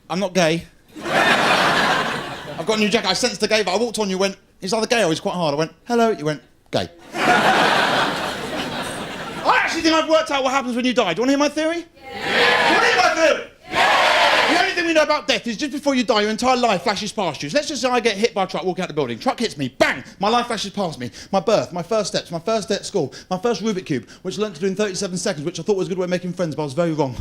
I'm not gay. I've got a new jacket. I sensed the gay vibe. I walked on, you went, he's either gay or he's quite hard. I went, hello. You went, gay. I actually think I've worked out what happens when you die. Do you want to hear my theory? Yeah. Do you want to hear my theory? Yeah. The only thing we know about death is just before you die, your entire life flashes past you. So let's just say I get hit by a truck, walking out the building. Truck hits me, bang! My life flashes past me. My birth, my first steps, my first day at school, my first Rubik Cube, which I learnt to do in 37 seconds, which I thought was a good way of making friends, but I was very wrong.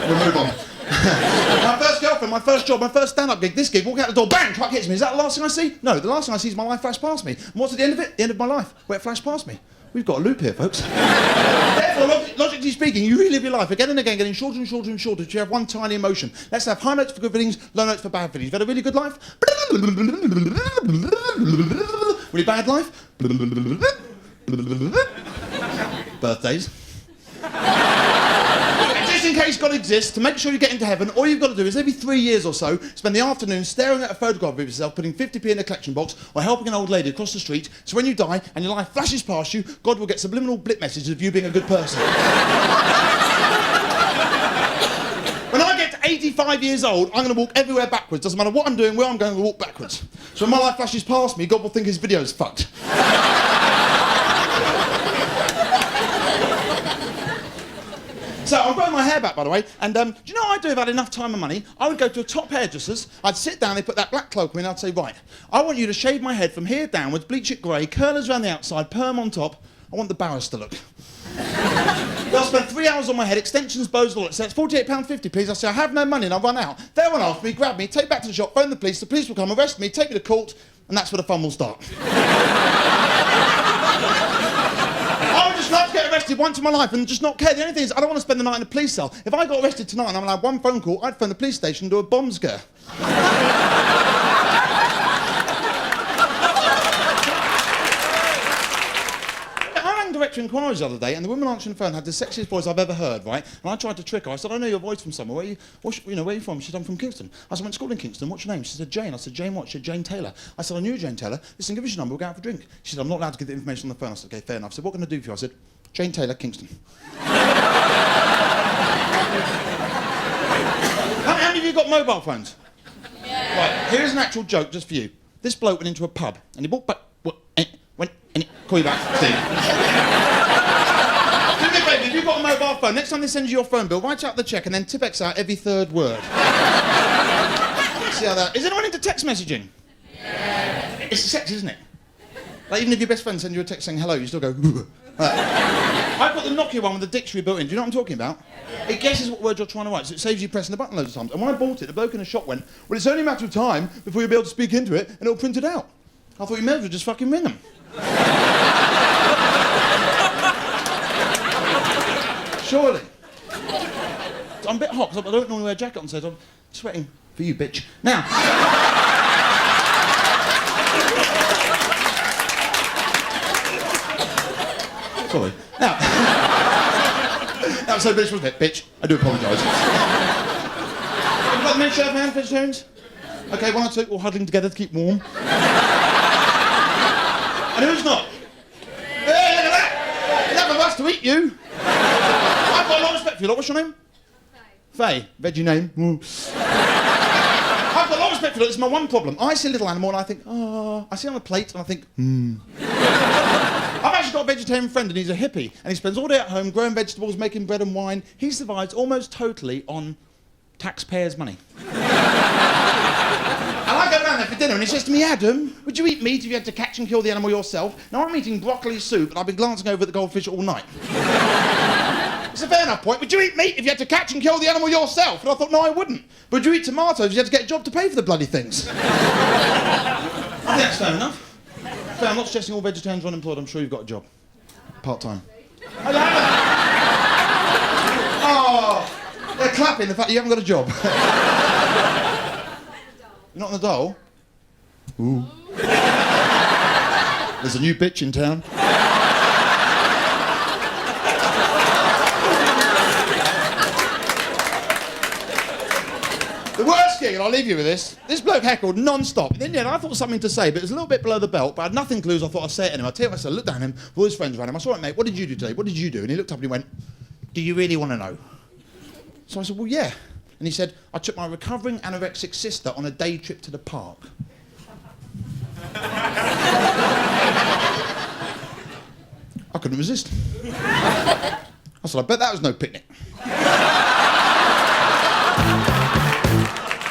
We'll move on. My first girlfriend, my first job, my first stand-up gig, this gig, walk out the door, bang, truck hits me. Is that the last thing I see? No, the last thing I see is my life flash past me. And what's at the end of it? The end of my life, where it flashed past me. We've got a loop here, folks. Therefore, logically speaking, you relive your life again and again, getting shorter and shorter and shorter until you have one tiny emotion. Let's have high notes for good feelings, low notes for bad feelings. You've had a really good life? Really bad life? Birthdays. Just in case God exists, to make sure you get into heaven, all you've got to do is every 3 years or so, spend the afternoon staring at a photograph of yourself, putting 50p in a collection box, or helping an old lady across the street, so when you die and your life flashes past you, God will get subliminal blip messages of you being a good person. When I get to 85 years old, I'm going to walk everywhere backwards. Doesn't matter what I'm doing, where I'm going to walk backwards. So when my life flashes past me, God will think his video's fucked. So I'm growing my hair back, by the way, and do you know what I'd do if I had enough time and money? I would go to a top hairdresser's, I'd sit down, they'd put that black cloak on me, and I'd say, right, I want you to shave my head from here downwards, bleach it grey, curlers around the outside, perm on top. I want the barrister look. They'll spend 3 hours on my head, extensions, bows, all that. So it's £48.50, please. I say, I have no money, and I'll run out. They'll run after me, grab me, take me back to the shop, phone the police will come, arrest me, take me to court, and that's where the fun will start. I would just love to get arrested once in my life and just not care. The only thing is, I don't want to spend the night in a police cell. If I got arrested tonight and I'm allowed one phone call, I'd phone the police station and do a bomb scare. I rang Director Inquiries the other day, and the woman answering the phone had the sexiest voice I've ever heard, right? And I tried to trick her. I said, I know your voice from somewhere. Where are you from? She said, I'm from Kingston. I said, I went to school in Kingston. What's your name? She said, Jane. I said, Jane what? She said, Jane Taylor. I said, I knew Jane Taylor. Listen, give us your number. We'll go out for a drink. She said, I'm not allowed to give the information on the phone. I said, OK, fair enough. I said, what can I do for you? I said, Jane Taylor, Kingston. How many of you got mobile phones? Yeah. Right, here's an actual joke just for you. This bloke went into a pub, and he walked back, call you back, Steve. Do me a favour, if you've got a mobile phone, next time they send you your phone bill, write out the cheque and then Tipex out every third word. See how that... Is anyone into text messaging? Yeah. It's sex, isn't it? Like, even if your best friend sends you a text saying hello, you still go... I've got the Nokia one with the dictionary built in. Do you know what I'm talking about? Yeah. It guesses what words you're trying to write, so it saves you pressing the button loads of times. And when I bought it, the bloke in the shop went, well, it's only a matter of time before you'll be able to speak into it and it'll print it out. I thought you may as well just fucking ring them. Surely. I'm a bit hot because I don't normally wear a jacket on stage. I'm sweating for you, bitch. Now. Sorry. Now. That was so bitch, wasn't it? Bitch. I do apologise. Have you got the men show of hands, vegetarians? OK, 1 or 2, all huddling together to keep warm. And who's not? Hey, look at that! Enough of us to eat you. I've got a lot of respect for you lot. What's your name? Faye. Veggie name. I've got a lot of respect for you lot. This is my one problem. I see a little animal and I think, oh. I see it on a plate and I think, I've actually got a vegetarian friend and he's a hippie and he spends all day at home growing vegetables, making bread and wine. He survives almost totally on taxpayers' money. And I go down there for dinner and he says to me, Adam, would you eat meat if you had to catch and kill the animal yourself? Now I'm eating broccoli soup and I've been glancing over at the goldfish all night. It's a fair enough point. Would you eat meat if you had to catch and kill the animal yourself? And I thought, no, I wouldn't. But would you eat tomatoes if you had to get a job to pay for the bloody things? I think that's fair enough. Fair, I'm not suggesting all vegetarians are unemployed. I'm sure you've got a job. Part-time. Oh, they're clapping the fact that you haven't got a job. You're not in the dole? Ooh. There's a new bitch in town. The worst gig, and I'll leave you with this bloke heckled non-stop. Then I thought something to say, but it was a little bit below the belt, but I had nothing to lose. I thought I'd say it anyway. I tell you what I said, I looked down at him, all his friends around him. I saw it, mate, what did you do today? What did you do? And he looked up and he went, do you really want to know? So I said, well, yeah. And he said, I took my recovering anorexic sister on a day trip to the park. I couldn't resist. I said, I bet that was no picnic.